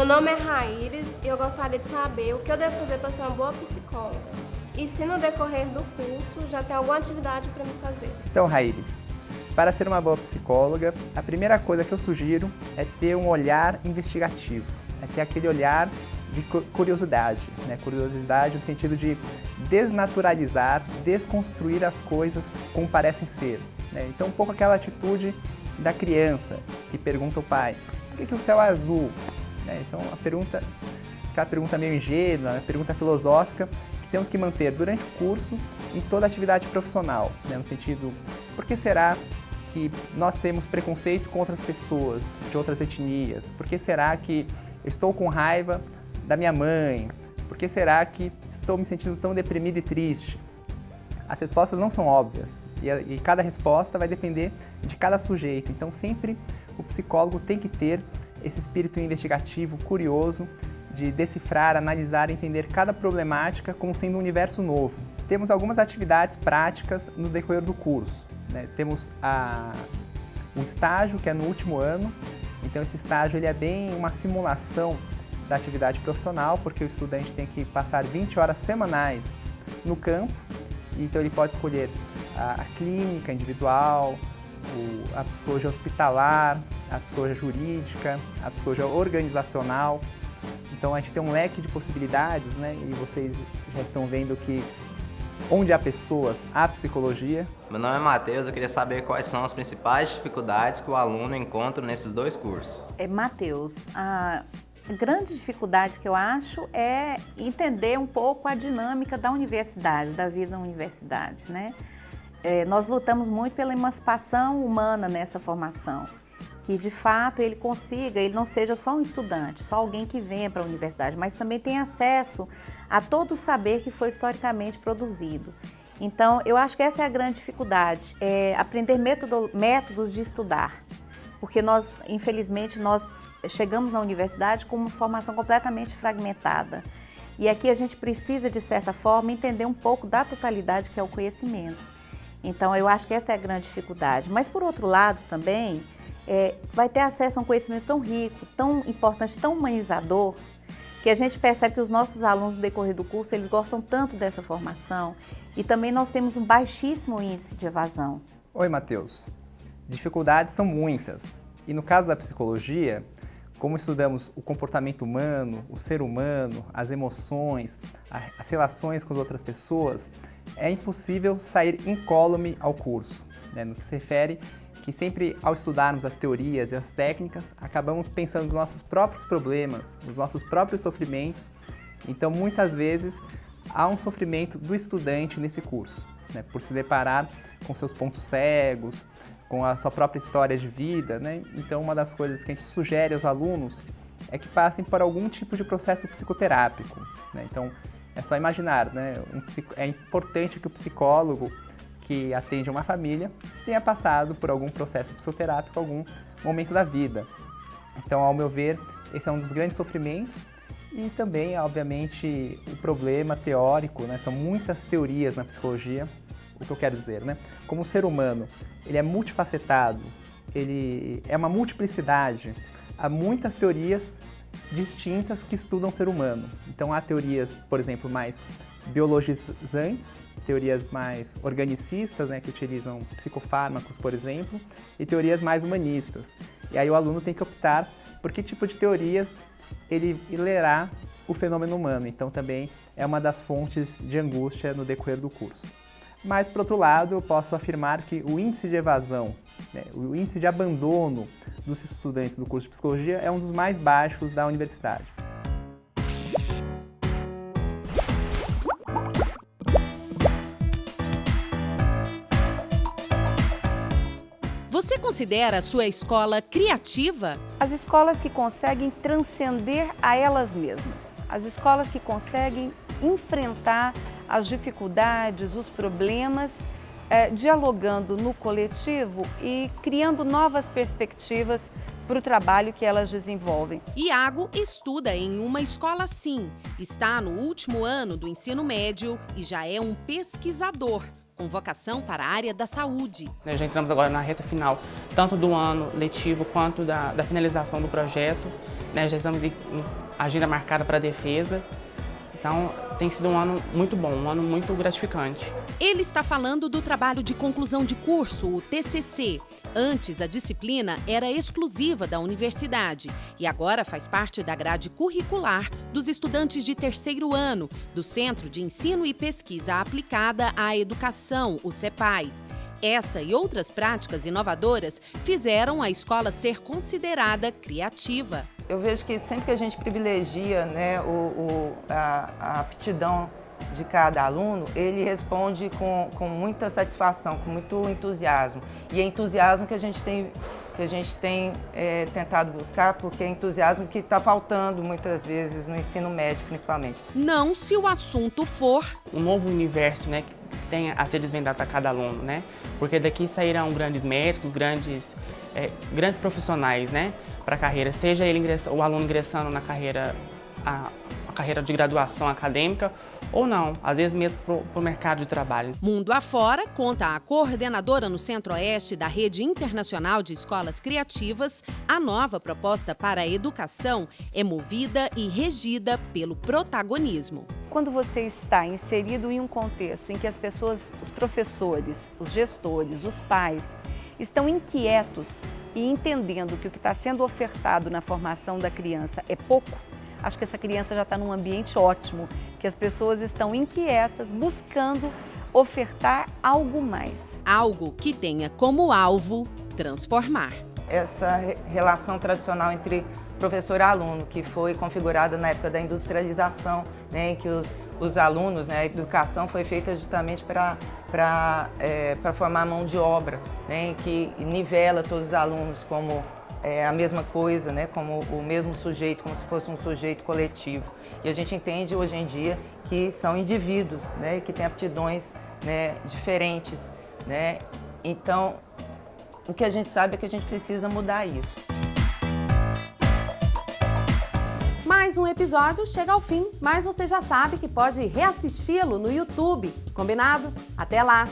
nome é Raíris e eu gostaria de saber o que eu devo fazer para ser uma boa psicóloga. E se no decorrer do curso já tem alguma atividade para me fazer. Então, Raíris, para ser uma boa psicóloga, a primeira coisa que eu sugiro é ter um olhar investigativo, é ter aquele olhar de curiosidade, né? Curiosidade no sentido de desnaturalizar, desconstruir as coisas como parecem ser, né? Então, um pouco aquela atitude da criança que pergunta ao pai, por que o céu é azul? Né? Então, aquela pergunta meio ingênua, a pergunta filosófica, que temos que manter durante o curso em toda atividade profissional, né? No sentido, por que será que nós temos preconceito com outras pessoas, de outras etnias? Por que será que eu estou com raiva da minha mãe? Por que será que estou me sentindo tão deprimido e triste? As respostas não são óbvias e cada resposta vai depender de cada sujeito. Então sempre o psicólogo tem que ter esse espírito investigativo, curioso, de decifrar, analisar, entender cada problemática como sendo um universo novo. Temos algumas atividades práticas no decorrer do curso, né? Temos um estágio que é no último ano, então esse estágio ele é bem uma simulação da atividade profissional, porque o estudante tem que passar 20 horas semanais no campo, então ele pode escolher a clínica individual, a psicologia hospitalar, a psicologia jurídica, a psicologia organizacional. Então a gente tem um leque de possibilidades, né? E vocês já estão vendo que onde há pessoas, há psicologia. Meu nome é Matheus, eu queria saber quais são as principais dificuldades que o aluno encontra nesses dois cursos. Matheus, a grande dificuldade que eu acho é entender um pouco a dinâmica da universidade, da vida na universidade, né? Nós lutamos muito pela emancipação humana nessa formação, que de fato ele não seja só um estudante, só alguém que venha para a universidade, mas também tenha acesso a todo o saber que foi historicamente produzido. Então, eu acho que essa é a grande dificuldade, aprender métodos de estudar, porque infelizmente, nós chegamos na universidade com uma formação completamente fragmentada. E aqui a gente precisa, de certa forma, entender um pouco da totalidade que é o conhecimento. Então, eu acho que essa é a grande dificuldade. Mas, por outro lado, também, vai ter acesso a um conhecimento tão rico, tão importante, tão humanizador, que a gente percebe que os nossos alunos, no decorrer do curso, eles gostam tanto dessa formação. E também nós temos um baixíssimo índice de evasão. Oi, Matheus. Dificuldades são muitas. E no caso da psicologia, como estudamos o comportamento humano, o ser humano, as emoções, as relações com as outras pessoas, é impossível sair incólume ao curso, né? No que se refere que sempre ao estudarmos as teorias e as técnicas, acabamos pensando nos nossos próprios problemas, nos nossos próprios sofrimentos. Então, muitas vezes, há um sofrimento do estudante nesse curso, né? Por se deparar com seus pontos cegos, com a sua própria história de vida, né? Então, uma das coisas que a gente sugere aos alunos é que passem por algum tipo de processo psicoterápico, né? Então, é só imaginar, né? É importante que o psicólogo que atende uma família tenha passado por algum processo psicoterápico, algum momento da vida. Então, ao meu ver, esse é um dos grandes sofrimentos e também, obviamente, o problema teórico, né? São muitas teorias na psicologia. O que eu quero dizer, né? Como o ser humano, ele é multifacetado, ele é uma multiplicidade, há muitas teorias distintas que estudam o ser humano. Então há teorias, por exemplo, mais biologizantes, teorias mais organicistas, né, que utilizam psicofármacos, por exemplo, e teorias mais humanistas. E aí o aluno tem que optar por que tipo de teorias ele lerá o fenômeno humano. Então também é uma das fontes de angústia no decorrer do curso. Mas, por outro lado, eu posso afirmar que o índice de evasão, né, o índice de abandono dos estudantes do curso de psicologia é um dos mais baixos da universidade. Você considera a sua escola criativa? As escolas que conseguem transcender a elas mesmas, as escolas que conseguem enfrentar as dificuldades, os problemas, dialogando no coletivo e criando novas perspectivas para o trabalho que elas desenvolvem. Iago estuda em uma escola assim, está no último ano do ensino médio e já é um pesquisador, com vocação para a área da saúde. Nós já entramos agora na reta final, tanto do ano letivo quanto da finalização do projeto. né? Já estamos em agenda marcada para a defesa. Então, tem sido um ano muito bom, um ano muito gratificante. Ele está falando do trabalho de conclusão de curso, o TCC. Antes, a disciplina era exclusiva da universidade e agora faz parte da grade curricular dos estudantes de terceiro ano do Centro de Ensino e Pesquisa Aplicada à Educação, o CEPAI. Essa e outras práticas inovadoras fizeram a escola ser considerada criativa. Eu vejo que sempre que a gente privilegia, né, a aptidão de cada aluno, ele responde com muita satisfação, com muito entusiasmo. E é entusiasmo que a gente tem tentado buscar, porque é entusiasmo que está faltando muitas vezes no ensino médio, principalmente. Não se o assunto for Um novo universo, né, que tem a ser desvendado para cada aluno, né? Porque daqui sairão grandes médicos, grandes profissionais, né, para a carreira, seja o aluno ingressando na carreira, a carreira de graduação acadêmica ou não, às vezes mesmo para o mercado de trabalho. Mundo afora, conta a coordenadora no Centro-Oeste da Rede Internacional de Escolas Criativas, a nova proposta para a educação é movida e regida pelo protagonismo. Quando você está inserido em um contexto em que as pessoas, os professores, os gestores, os pais, estão inquietos e entendendo que o que está sendo ofertado na formação da criança é pouco, acho que essa criança já está num ambiente ótimo, que as pessoas estão inquietas, buscando ofertar algo mais. Algo que tenha como alvo transformar. Essa relação tradicional entre professor e aluno, que foi configurada na época da industrialização, né, em que os alunos, né, a educação foi feita justamente para formar mão de obra, né, que nivela todos os alunos como a mesma coisa, né, como o mesmo sujeito, como se fosse um sujeito coletivo. E a gente entende hoje em dia que são indivíduos, né, que têm aptidões, né, diferentes, né. Então, o que a gente sabe é que a gente precisa mudar isso. Mais um episódio chega ao fim, mas você já sabe que pode reassisti-lo no YouTube. Combinado? Até lá!